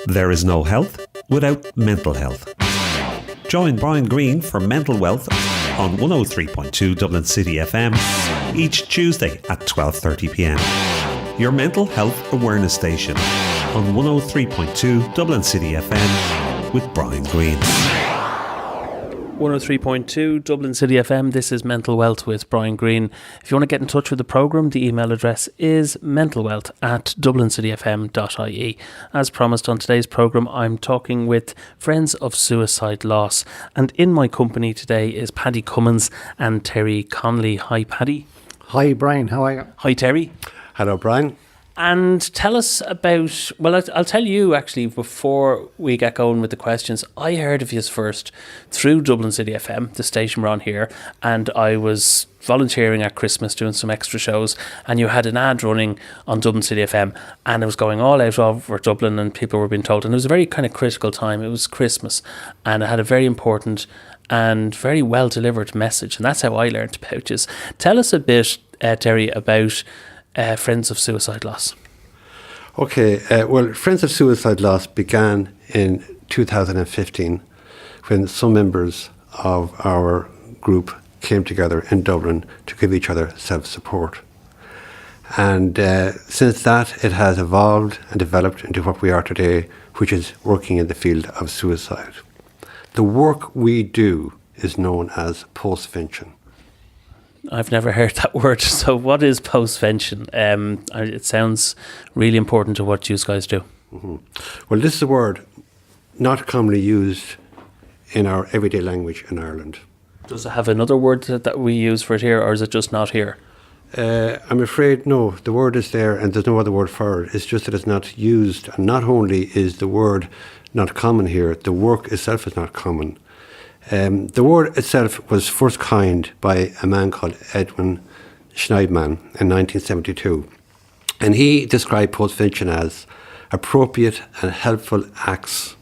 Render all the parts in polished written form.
There is no health without mental health. Join Brian Green for Mental Wealth on 103.2 Dublin City FM each Tuesday at 12:30pm. Your mental health awareness station on 103.2 Dublin City FM with Brian Green. 103.2 Dublin City FM. This is Mental Wealth with Brian Green. If you want to get in touch with the programme, the email address is mentalwealth@dublincityfm.ie. As promised on today's programme, I'm talking with Friends of Suicide Loss. And in my company today is Paddy Cummins and Terry Connolly. Hi, Paddy. Hi, Brian. How are you? Hi, Terry. Hello, Brian. And tell us about, well, I'll tell you actually before we get going with the questions. I heard of you first through Dublin City FM, the station we're on here, and I was volunteering at Christmas doing some extra shows, and you had an ad running on Dublin City FM, and it was going all out over Dublin, and people were being told, and it was a very kind of critical time. It was Christmas, and it had a very important and very well delivered message, and that's how I learned about you. Tell us a bit, Terry, about Friends of Suicide Loss. Okay, well, Friends of Suicide Loss began in 2015 when some members of our group came together in Dublin to give each other self-support. And since that, it has evolved and developed into what we are today, which is working in the field of suicide. The work we do is known as postvention. I've never heard that word. So what is postvention? It sounds really important to what you guys do. Mm-hmm. Well, this is a word not commonly used in our everyday language in Ireland. Does it have another word that we use for it here, or is it just not here? I'm afraid no, the word is there and there's no other word for it. It's just that it's not used. And not only is the word not common here, the work itself is not common. The word itself was first coined by a man called Edwin Schneidman in 1972. And he described postvention as appropriate and helpful acts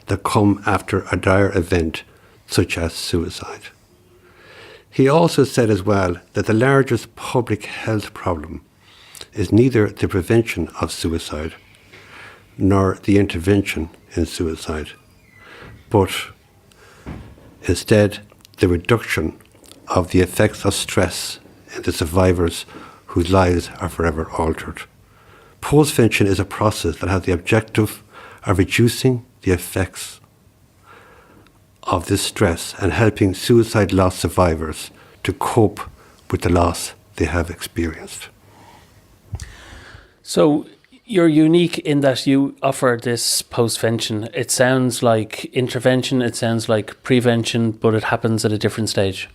that come after a dire event, such as suicide. He also said as well that the largest public health problem is neither the prevention of suicide nor the intervention in suicide, but instead the reduction of the effects of stress in the survivors whose lives are forever altered. Postvention is a process that has the objective of reducing the effects of this stress and helping suicide loss survivors to cope with the loss they have experienced. So you're unique in that you offer this postvention. It sounds like intervention, it sounds like prevention, but it happens at a different stage.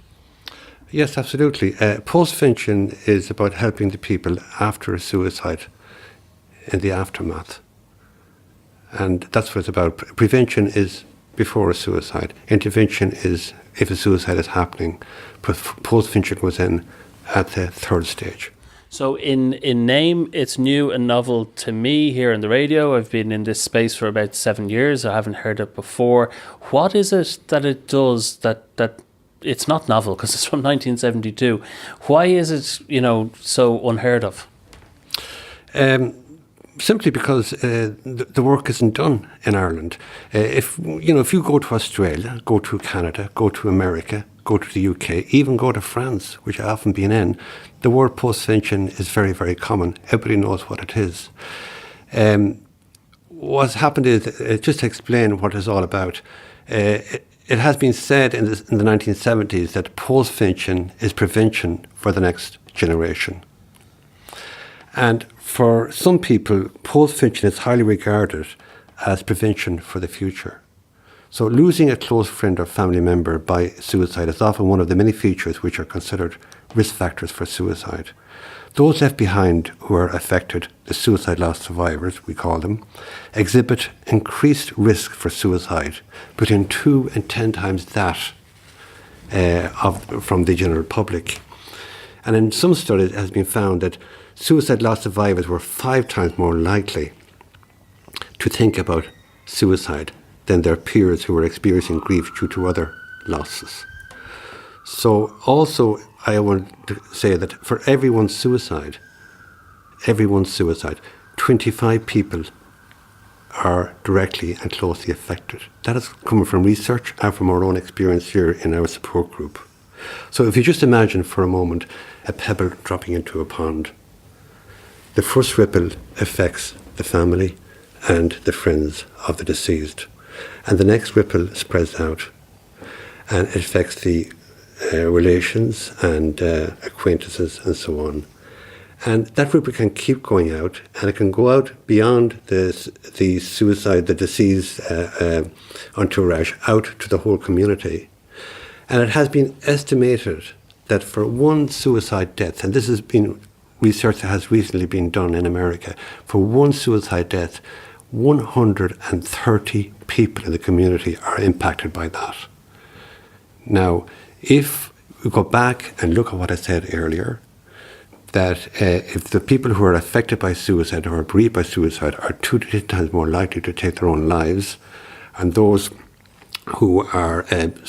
Yes, absolutely. Postvention is about helping the people after a suicide in the aftermath. And that's what it's about. Prevention is before a suicide. Intervention is if a suicide is happening. Postvention goes in at the third stage. So in name, it's new and novel to me here on the radio. I've been in this space for about 7 years. I haven't heard it before. What is it that it does that it's not novel, because it's from 1972? Why is it, so unheard of? Simply because the work isn't done in Ireland. If you go to Australia, go to Canada, go to America, go to the UK, even go to France, which I've often been in, the word postvention is very, very common. Everybody knows what it is. What's happened is, just to explain what it's all about, it has been said in the 1970s that postvention is prevention for the next generation. And for some people, postvention is highly regarded as prevention for the future. So losing a close friend or family member by suicide is often one of the many features which are considered risk factors for suicide. Those left behind who are affected, the suicide loss survivors, we call them, exhibit increased risk for suicide, between 2 and 10 times that from the general public. And in some studies, it has been found that suicide loss survivors were 5 times more likely to think about suicide than their peers who were experiencing grief due to other losses. So also, I want to say that for everyone's suicide, 25 people are directly and closely affected. That is coming from research and from our own experience here in our support group. So if you just imagine for a moment a pebble dropping into a pond, the first ripple affects the family and the friends of the deceased. And the next ripple spreads out and it affects the relations and acquaintances and so on. And that ripple can keep going out, and it can go out beyond the suicide, the deceased entourage, out to the whole community. And it has been estimated that for one suicide death, and this has been research that has recently been done in America, for one suicide death, 130 people in the community are impacted by that. Now, if we go back and look at what I said earlier, that if the people who are affected by suicide or are bereaved by suicide are 2 to 10 times more likely to take their own lives, and those who are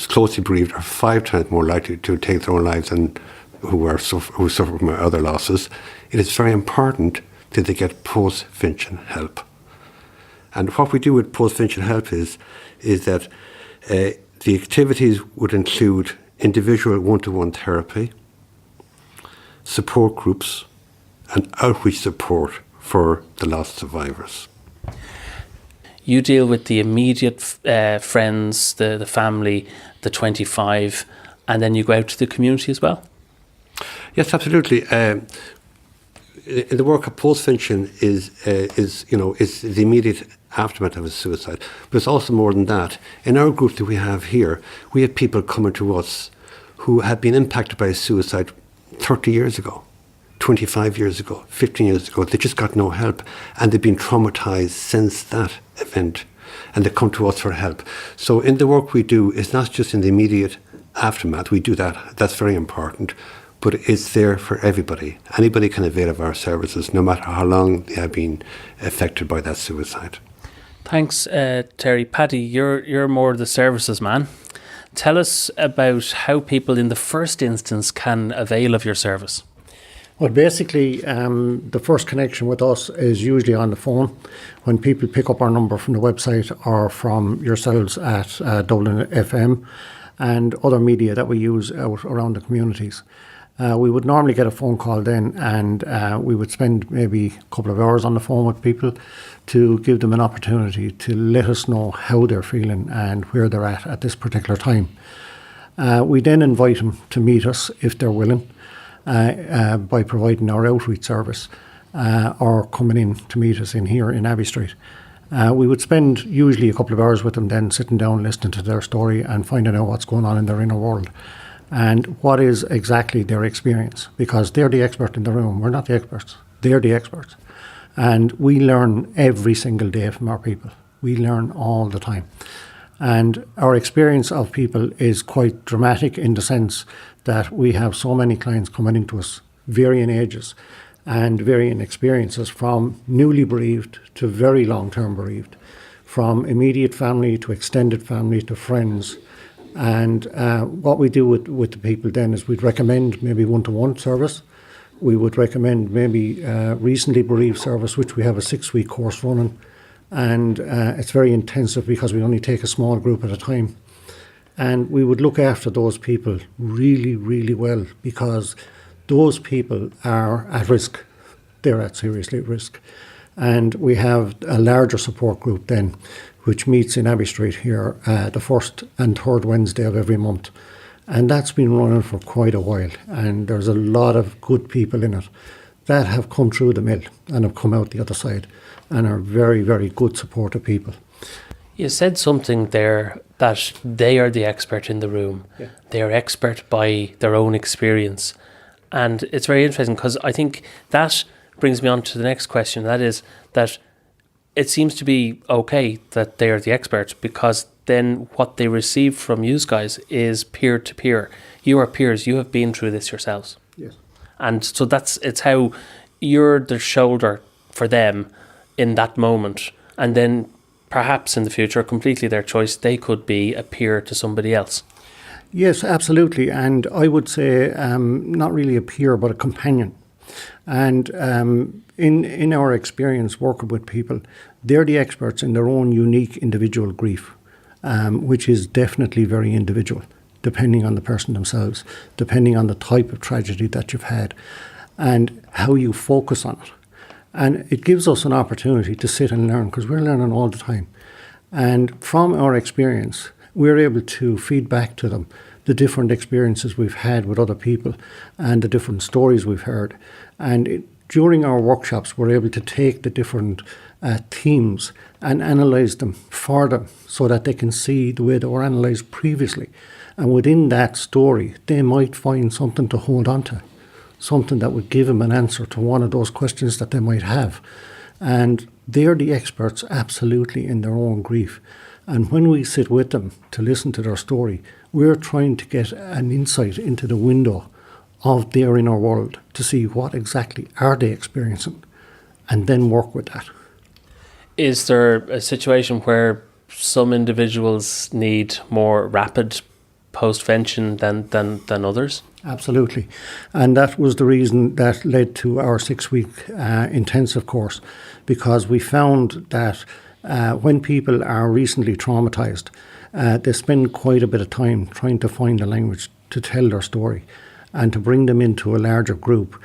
closely bereaved are 5 times more likely to take their own lives than who suffer from other losses, it is very important that they get postvention help. And what we do with postvention help is that the activities would include individual one-to-one therapy, support groups, and outreach support for the lost survivors. You deal with the immediate friends, the family, the 25, and then you go out to the community as well? Yes, absolutely. In the work of postvention is the immediate aftermath of a suicide, but it's also more than that. In our group that we have here, we have people coming to us who have been impacted by a suicide 30 years ago, 25 years ago, 15 years ago. They just got no help, and they've been traumatized since that event, and they come to us for help. So in the work we do, it's not just in the immediate aftermath. We do that. That's very important. But it's there for everybody. Anybody can avail of our services, no matter how long they have been affected by that suicide. Thanks, Terry. Paddy, you're more the services man. Tell us about how people in the first instance can avail of your service. Well, basically, the first connection with us is usually on the phone. When people pick up our number from the website or from yourselves at Dublin FM and other media that we use out around the communities. We would normally get a phone call then, and we would spend maybe a couple of hours on the phone with people to give them an opportunity to let us know how they're feeling and where they're at this particular time. We then invite them to meet us if they're willing by providing our outreach service or coming in to meet us in here in Abbey Street. We would spend usually a couple of hours with them then, sitting down, listening to their story and finding out what's going on in their inner world. And what is exactly their experience, because they're the expert in the room. We're not the experts. They're the experts. And we learn every single day from our people. We learn all the time. And our experience of people is quite dramatic in the sense that we have so many clients coming into us, varying ages and varying experiences, from newly bereaved to very long-term bereaved, from immediate family to extended family to friends. And what we do with the people then is we'd recommend maybe one-to-one service. We would recommend maybe recently bereaved service, which we have a 6-week course running. And it's very intensive because we only take a small group at a time. And we would look after those people really, really well, because those people are at risk. They're seriously at risk. And we have a larger support group then, which meets in Abbey Street here the first and third Wednesday of every month. And that's been running for quite a while. And there's a lot of good people in it that have come through the mill and have come out the other side and are very, very good supportive people. You said something there that they are the expert in the room. Yeah. They are expert by their own experience. And it's very interesting because I think that brings me on to the next question. That is that it seems to be okay that they are the experts, because then what they receive from you guys is peer to peer. You are peers. You have been through this yourselves. Yes. And so it's how you're the shoulder for them in that moment. And then perhaps in the future, completely their choice, they could be a peer to somebody else. Yes, absolutely. And I would say not really a peer, but a companion. And in our experience working with people, they're the experts in their own unique individual grief, which is definitely very individual, depending on the person themselves, depending on the type of tragedy that you've had, and how you focus on it. And it gives us an opportunity to sit and learn, because we're learning all the time. And from our experience, we're able to feed back to them the different experiences we've had with other people and the different stories we've heard. And during our workshops, we're able to take the different themes and analyse them for them so that they can see the way they were analysed previously. And within that story, they might find something to hold on to, something that would give them an answer to one of those questions that they might have. And they're the experts absolutely in their own grief. And when we sit with them to listen to their story, we're trying to get an insight into the window of their inner world to see what exactly are they experiencing, and then work with that. Is there a situation where some individuals need more rapid postvention than others? Absolutely. And that was the reason that led to our 6-week intensive course, because we found that when people are recently traumatised, they spend quite a bit of time trying to find the language to tell their story, and to bring them into a larger group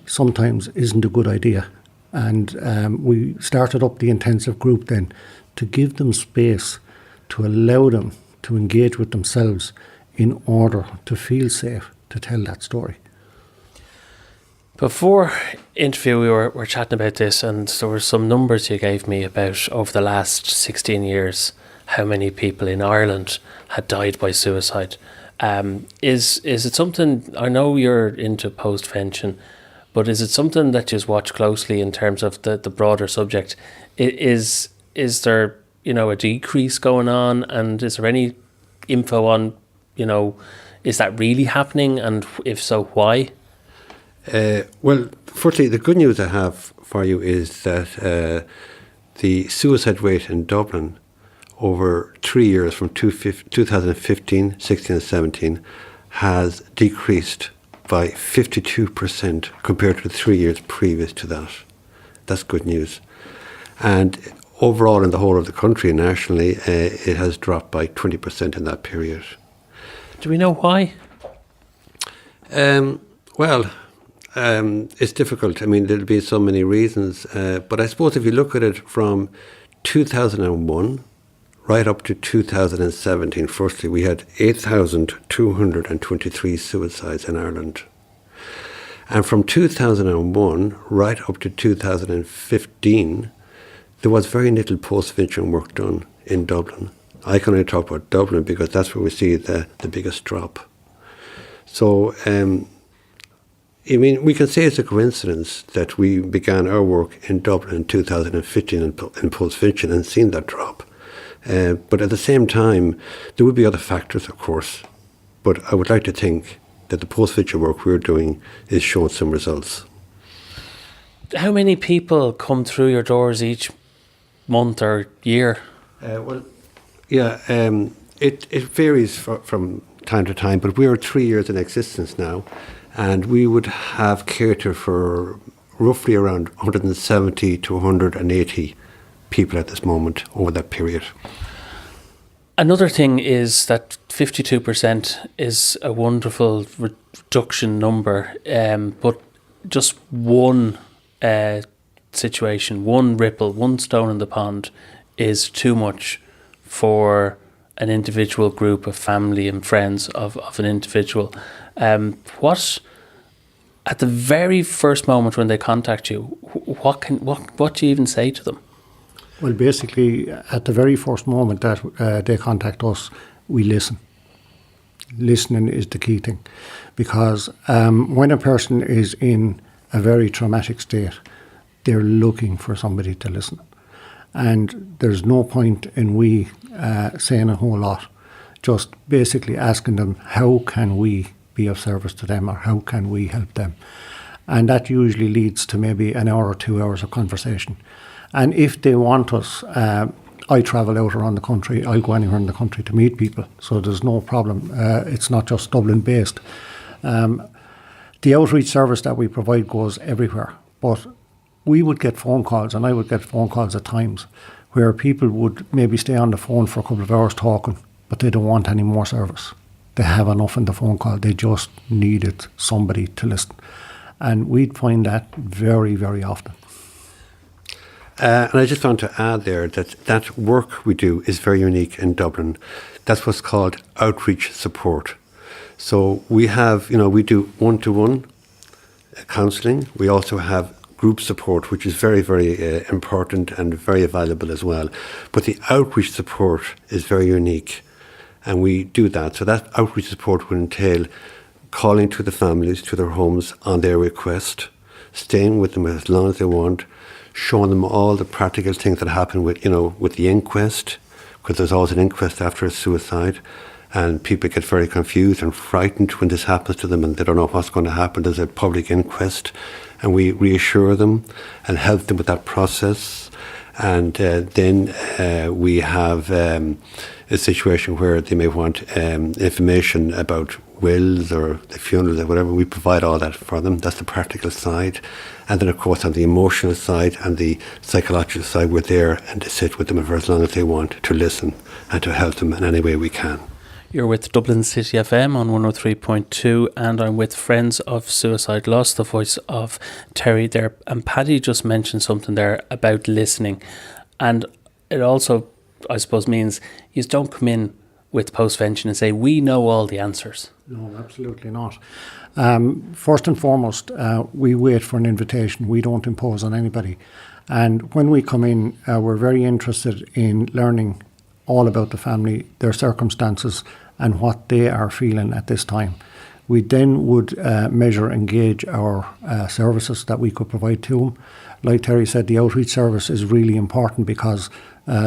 sometimes isn't a good idea. And we started up the intensive group then to give them space, to allow them to engage with themselves in order to feel safe to tell that story. Before interview, we were chatting about this, and there were some numbers you gave me about over the last 16 years, how many people in Ireland had died by suicide. Is it something, I know you're into postvention, but is it something that you watch closely in terms of the broader subject? Is there, a decrease going on, and is there any info on, is that really happening, and if so, why? Well, firstly, the good news I have for you is that the suicide rate in Dublin over 3 years, from 2015, 16 and 17, has decreased by 52% compared to the 3 years previous to that. That's good news. And overall in the whole of the country, nationally, it has dropped by 20% in that period. Do we know why? It's difficult. I mean, there'll be so many reasons. But I suppose if you look at it from 2001 right up to 2017, firstly, we had 8,223 suicides in Ireland. And from 2001 right up to 2015, there was very little postvention work done in Dublin. I can only talk about Dublin because that's where we see the biggest drop. So, we can say it's a coincidence that we began our work in Dublin in 2015 in postvention and seen that drop. But at the same time, there would be other factors, of course. But I would like to think that the postvention work we're doing is showing some results. How many people come through your doors each month or year? It varies from time to time, but we are 3 years in existence now, and we would have catered for roughly around 170 to 180 people at this moment over that period. Another thing is that 52% is a wonderful reduction number, but just one situation, one ripple, one stone in the pond is too much for an individual group of family and friends of an individual. What, at the very first moment when they contact you, what do you even say to them? Well, basically, at the very first moment that they contact us, we listen. Listening is the key thing, because when a person is in a very traumatic state, they're looking for somebody to listen. And there's no point in we saying a whole lot, just basically asking them, how can we be of service to them, or how can we help them? And that usually leads to maybe an hour or 2 hours of conversation. And if they want us, I travel out around the country, I'll go anywhere in the country to meet people, so there's no problem. It's not just Dublin based. The outreach service that we provide goes everywhere, but we would get phone calls, and I would get phone calls at times, where people would maybe stay on the phone for a couple of hours talking, but they don't want any more service. They have enough in the phone call. They just needed somebody to listen. And we'd find that very, very often. And I just want to add there that work we do is very unique in Dublin. That's what's called outreach support. So we have, we do one-to-one counselling. We also have group support, which is very, very important and very valuable as well. But the outreach support is very unique, and we do that. So that outreach support will entail calling to the families, to their homes on their request, staying with them as long as they want, showing them all the practical things that happen with the inquest, because there's always an inquest after a suicide, and people get very confused and frightened when this happens to them and they don't know what's going to happen. There's a public inquest, and we reassure them and help them with that process. And then we have a situation where they may want information about wills or the funeral or whatever. We provide all that for them. That's the practical side. And then, of course, on the emotional side and the psychological side, we're there and to sit with them for as long as they want, to listen and to help them in any way we can. You're with Dublin City FM on 103.2, and I'm with Friends of Suicide Loss, the voice of Terry there. And Paddy just mentioned something there about listening. And it also, I suppose, means you don't come in with postvention and say, we know all the answers. No, absolutely not. First and foremost, we wait for an invitation. We don't impose on anybody. And when we come in, we're very interested in learning all about the family, their circumstances, and what they are feeling at this time. We then would measure and gauge our services that we could provide to them. Like Terry said, the outreach service is really important because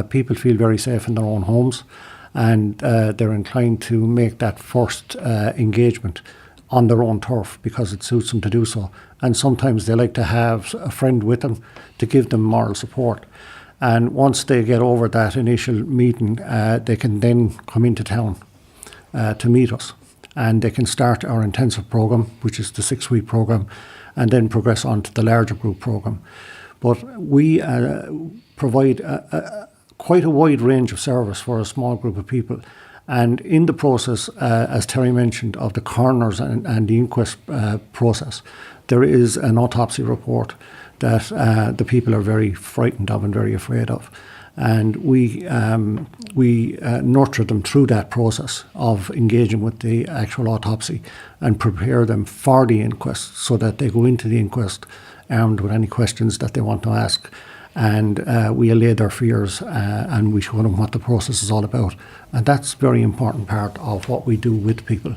people feel very safe in their own homes, and they're inclined to make that first engagement on their own turf because it suits them to do so. And sometimes they like to have a friend with them to give them moral support. And once they get over that initial meeting, they can then come into town to meet us. And they can start our intensive programme, which is the 6-week programme, and then progress on to the larger group programme. But we provide quite a wide range of service for a small group of people. And in the process, as Terry mentioned, of the coroners and the inquest process, there is an autopsy report that the people are very frightened of and very afraid of. And we nurture them through that process of engaging with the actual autopsy and prepare them for the inquest so that they go into the inquest armed with any questions that they want to ask. And we allay their fears and we show them what the process is all about. And that's a very important part of what we do with people.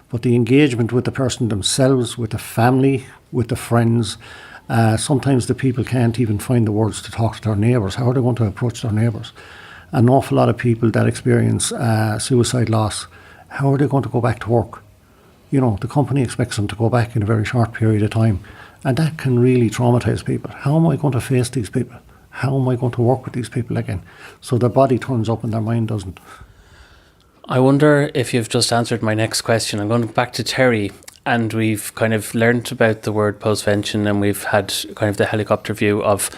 But the engagement with the person themselves, with the family, with the friends, sometimes the people can't even find the words to talk to their neighbours. How are they going to approach their neighbours? An awful lot of people that experience suicide loss, how are they going to go back to work? The company expects them to go back in a very short period of time. And that can really traumatise people. How am I going to face these people? How am I going to work with these people again? So their body turns up and their mind doesn't. I wonder if you've just answered my next question. I'm going back to Terry, and we've kind of learnt about the word postvention, and we've had kind of the helicopter view of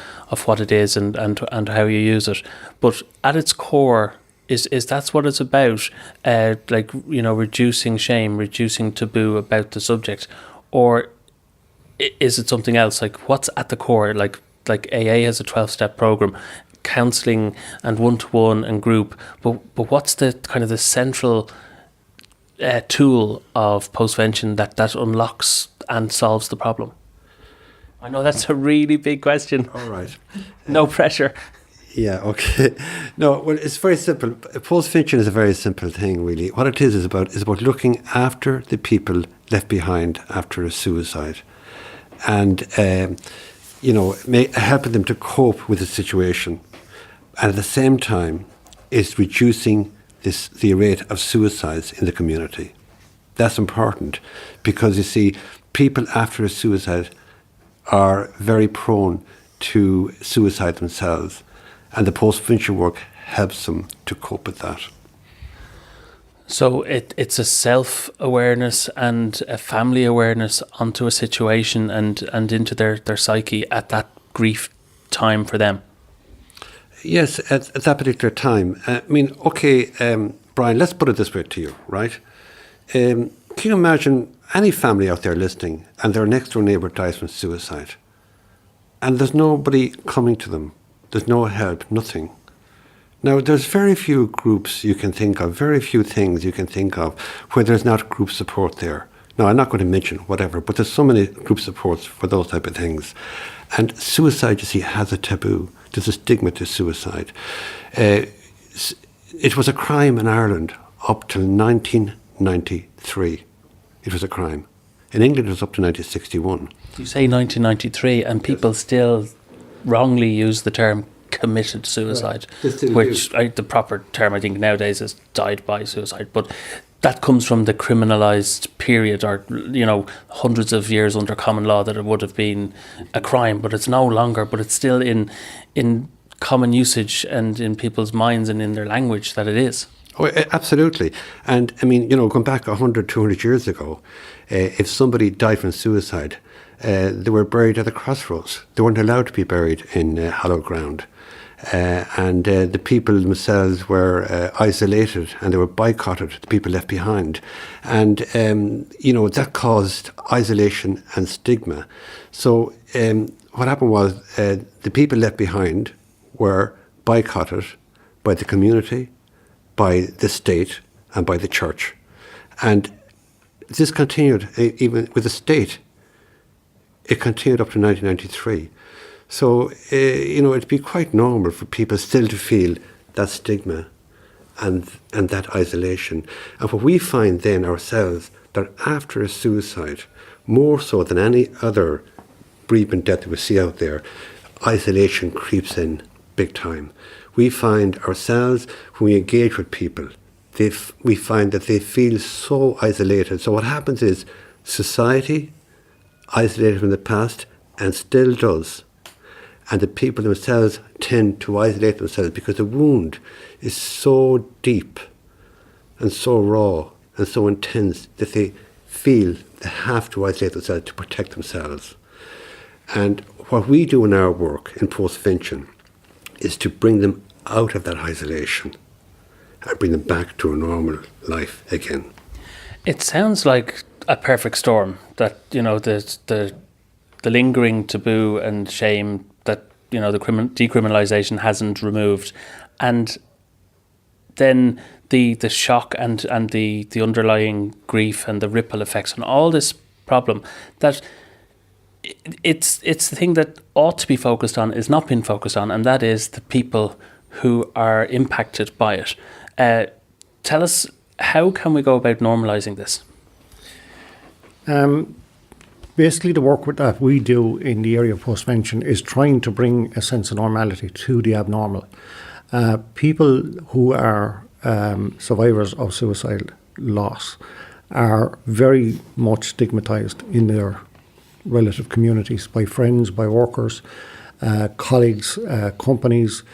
what it is and how you use it. But at its core, is that's what it's about? Reducing shame, reducing taboo about the subject, or is it something else? Like, what's at the core? Like AA has a 12-step program, counselling and one-to-one and group. But what's the kind of the central tool of postvention that unlocks and solves the problem? I know that's a really big question. All right. No pressure. Yeah, okay. No, well, it's very simple. Postvention is a very simple thing, really. What it is about looking after the people left behind after a suicide. And, helping them to cope with the situation. And at the same time, it's reducing the rate of suicides in the community. That's important because, you see, people after a suicide are very prone to suicide themselves, and the postvention work helps them to cope with that. So it's a self-awareness and a family awareness onto a situation and into their psyche at that grief time for them. Yes, at that particular time. I mean, okay, Brian, let's put it this way to you, right? Can you imagine any family out there listening and their next door neighbour dies from suicide and there's nobody coming to them? There's no help, nothing. Now, there's very few groups you can think of, very few things you can think of where there's not group support there. Now, I'm not going to mention whatever, but there's so many group supports for those type of things. And suicide, you see, has a taboo. There's a stigma to suicide. It was a crime in Ireland up till 1993. It was a crime. In England, it was up to 1961. You say 1993, and people still wrongly use the term committed suicide, which the proper term I think nowadays is died by suicide, but that comes from the criminalised period, or hundreds of years under common law that it would have been a crime, but it's no longer, but it's still in common usage and in people's minds and in their language that it is. Oh, absolutely. And I mean, going back 100, 200 years ago, if somebody died from suicide, they were buried at the crossroads. They weren't allowed to be buried in hallowed ground. And the people themselves were isolated and they were boycotted, the people left behind. And, that caused isolation and stigma. So what happened was the people left behind were boycotted by the community, by the state and by the church. And this continued even with the state. It continued up to 1993. So, it'd be quite normal for people still to feel that stigma and that isolation. And what we find then ourselves, that after a suicide, more so than any other bereavement death that we see out there, isolation creeps in big time. We find ourselves, when we engage with people, we find that they feel so isolated. So what happens is society, isolated from the past, and still does. And the people themselves tend to isolate themselves because the wound is so deep and so raw and so intense that they feel they have to isolate themselves to protect themselves. And what we do in our work in postvention is to bring them out of that isolation and bring them back to a normal life again. It sounds like a perfect storm, that the lingering taboo and shame that the decriminalisation hasn't removed, and then the shock and the underlying grief and the ripple effects on all this problem, that it's the thing that ought to be focused on is not being focused on, and that is the people who are impacted by it. Tell us, how can we go about normalising this? Basically, the work that we do in the area of postvention is trying to bring a sense of normality to the abnormal. People who are survivors of suicide loss are very much stigmatised in their relative communities by friends, by workers, colleagues, companies,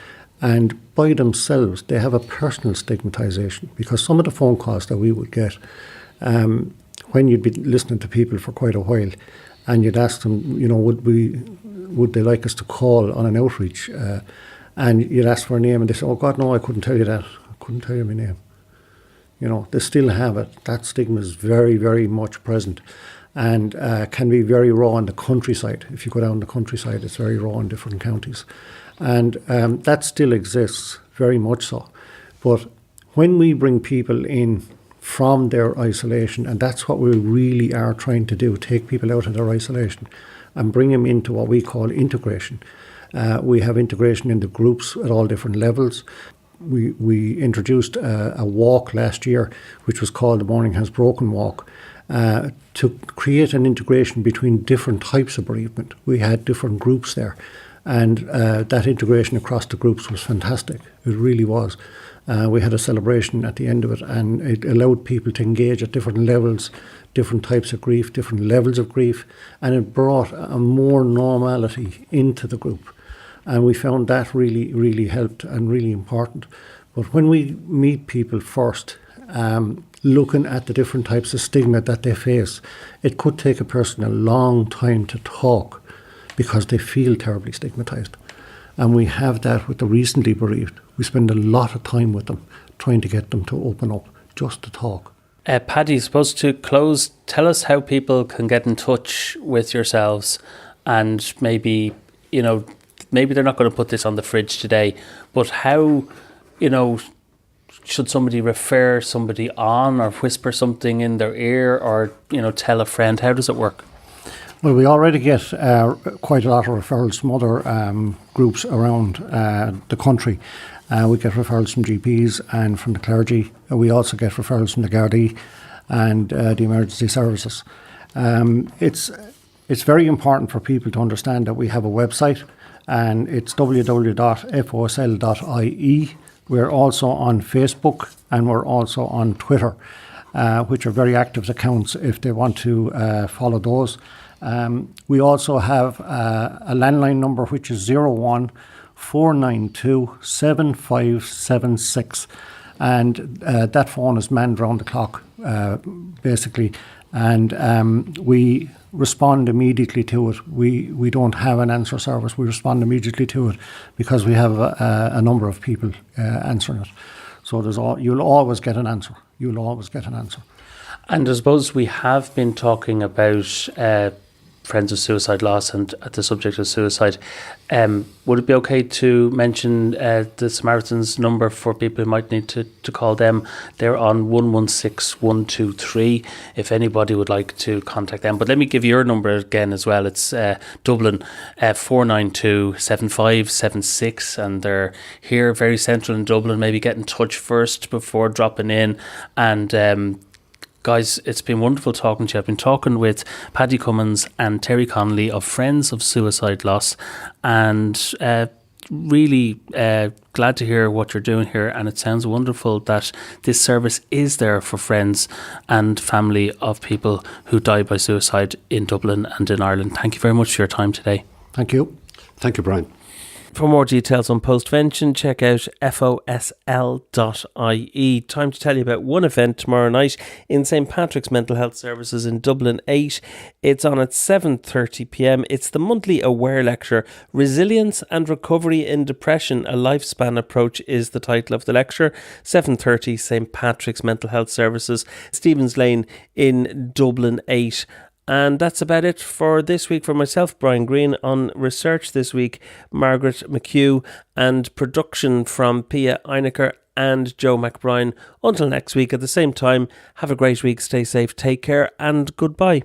and by themselves. They have a personal stigmatisation, because some of the phone calls that we would get when you'd be listening to people for quite a while, and you'd ask them, would they like us to call on an outreach? And you'd ask for a name, and they say, "Oh God, no, I couldn't tell you that. I couldn't tell you my name." They still have it. That stigma is very, very much present, and can be very raw in the countryside. If you go down the countryside, it's very raw in different counties, and that still exists very much so. But when we bring people in from their isolation, and that's what we really are trying to do, take people out of their isolation and bring them into what we call integration. We have integration in the groups at all different levels. We introduced a walk last year, which was called the Morning Has Broken Walk, to create an integration between different types of bereavement. We had different groups there, and that integration across the groups was fantastic. It really was. We had a celebration at the end of it, and it allowed people to engage at different levels, different types of grief, different levels of grief, and it brought a more normality into the group. And we found that really, really helped and really important. But when we meet people first looking at the different types of stigma that they face. It could take a person a long time to talk because they feel terribly stigmatised. And we have that with the recently bereaved. We spend a lot of time with them, trying to get them to open up, just to talk. Paddy, supposed to close, tell us how people can get in touch with yourselves, and maybe they're not going to put this on the fridge today, but how, should somebody refer somebody on or whisper something in their ear or, tell a friend? How does it work? Well, we already get quite a lot of referrals from other groups around the country. We get referrals from GPs and from the clergy. We also get referrals from the Gardaí and the emergency services. It's very important for people to understand that we have a website, and it's www.fosl.ie. We're also on Facebook, and we're also on Twitter, which are very active accounts if they want to follow those. We also have a landline number, which is 01-492-7576, and that phone is manned round the clock, basically, and we respond immediately to it. We don't have an answer service. We respond immediately to it because we have a number of people answering it. So you'll always get an answer. You'll always get an answer. And I suppose we have been talking about Friends of Suicide Loss and at the subject of suicide. Would it be okay to mention the Samaritans number for people who might need to call them? They're on 116123 if anybody would like to contact them. But let me give your number again as well. It's Dublin 492-7576, and they're here very central in Dublin. Maybe get in touch first before dropping in. And guys, it's been wonderful talking to you. I've been talking with Paddy Cummins and Terry Connolly of Friends of Suicide Loss, and really glad to hear what you're doing here. And it sounds wonderful that this service is there for friends and family of people who die by suicide in Dublin and in Ireland. Thank you very much for your time today. Thank you. Thank you, Brian. For more details on postvention, check out fosl.ie. Time to tell you about one event tomorrow night in St Patrick's Mental Health Services in Dublin 8. It's on at 7:30pm. It's the monthly Aware lecture. Resilience and Recovery in Depression, a Lifespan Approach is the title of the lecture. 7:30, St Patrick's Mental Health Services, Stephen's Lane in Dublin 8. And that's about it for this week for myself, Brian Green. On research this week, Margaret McHugh, and production from Pia Einecker and Joe McBride. Until next week at the same time, have a great week, stay safe, take care, and goodbye.